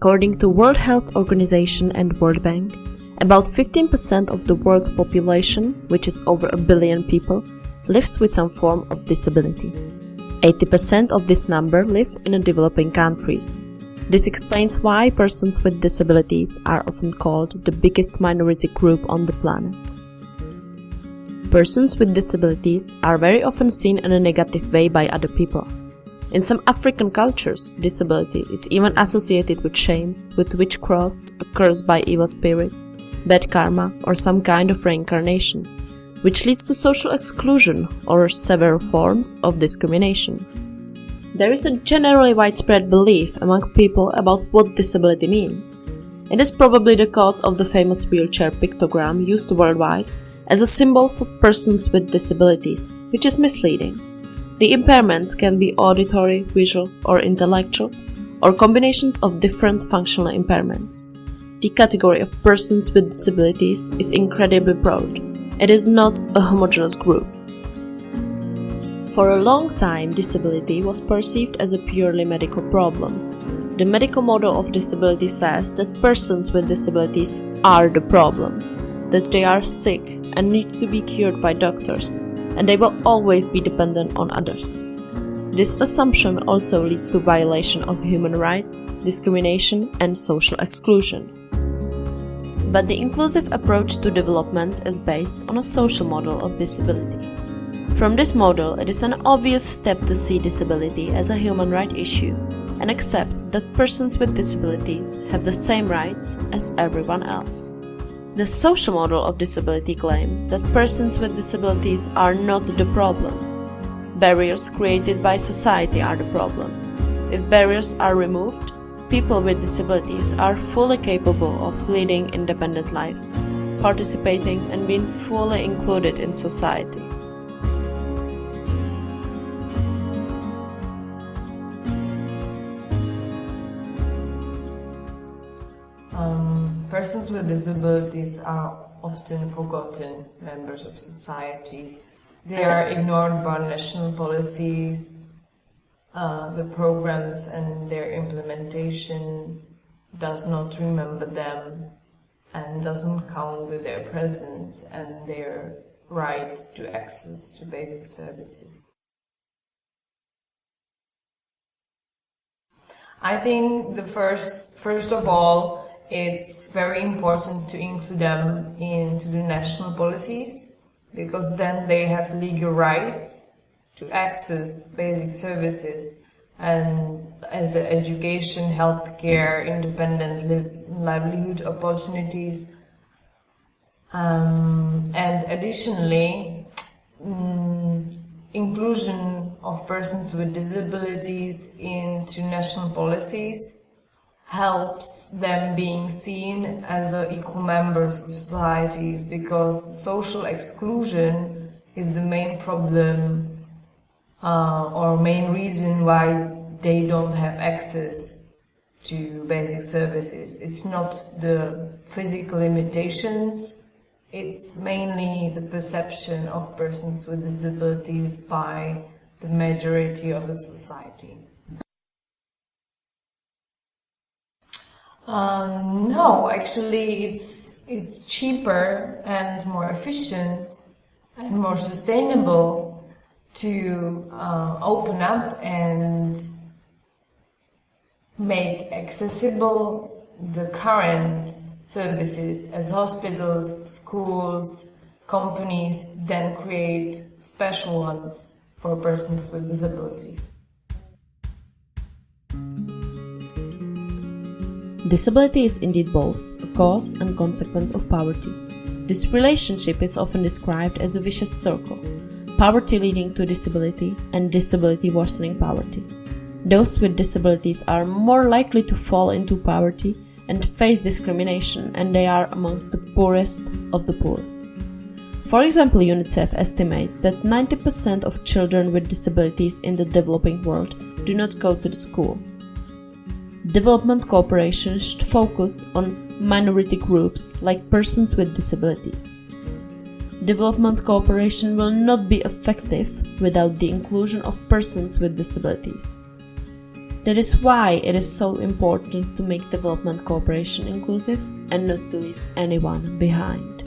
According to World Health Organization and World Bank, about 15% of the world's population, which is over a billion people, lives with some form of disability. 80% of this number live in developing countries. This explains why persons with disabilities are often called the biggest minority group on the planet. Persons with disabilities are very often seen in a negative way by other people. In some African cultures, disability is even associated with shame, with witchcraft, a curse by evil spirits, bad karma, or some kind of reincarnation, which leads to social exclusion or several forms of discrimination. There is a generally widespread belief among people about what disability means. It is probably the cause of the famous wheelchair pictogram used worldwide as a symbol for persons with disabilities, which is misleading. The impairments can be auditory, visual, or intellectual, or combinations of different functional impairments. The category of persons with disabilities is incredibly broad. It is not a homogeneous group. For a long time, disability was perceived as a purely medical problem. The medical model of disability says that persons with disabilities are the problem, that they are sick and need to be cured by doctors, and they will always be dependent on others. This assumption also leads to violation of human rights, discrimination, and social exclusion. But the inclusive approach to development is based on a social model of disability. From this model, it is an obvious step to see disability as a human right issue and accept that persons with disabilities have the same rights as everyone else. The social model of disability claims that persons with disabilities are not the problem. Barriers created by society are the problems. If barriers are removed, people with disabilities are fully capable of leading independent lives, participating and being fully included in society. Persons with disabilities are often forgotten members of societies. They are ignored by national policies, the programs and their implementation does not remember them and doesn't count with their presence and their right to access to basic services. I think first of all, it's very important to include them into the national policies, because then they have legal rights to access basic services and as education, healthcare, independent livelihood opportunities. And additionally, inclusion of persons with disabilities into national policies helps them being seen as equal members of societies, because social exclusion is the main problem or main reason why they don't have access to basic services. It's not the physical limitations, it's mainly the perception of persons with disabilities by the majority of the society. No, actually it's cheaper and more efficient and more sustainable to open up and make accessible the current services as hospitals, schools, companies, then create special ones for persons with disabilities. Disability is indeed both a cause and consequence of poverty. This relationship is often described as a vicious circle, poverty leading to disability and disability worsening poverty. Those with disabilities are more likely to fall into poverty and face discrimination, and they are amongst the poorest of the poor. For example, UNICEF estimates that 90% of children with disabilities in the developing world do not go to the school. Development cooperation should focus on minority groups like persons with disabilities. Development cooperation will not be effective without the inclusion of persons with disabilities. That is why it is so important to make development cooperation inclusive and not to leave anyone behind.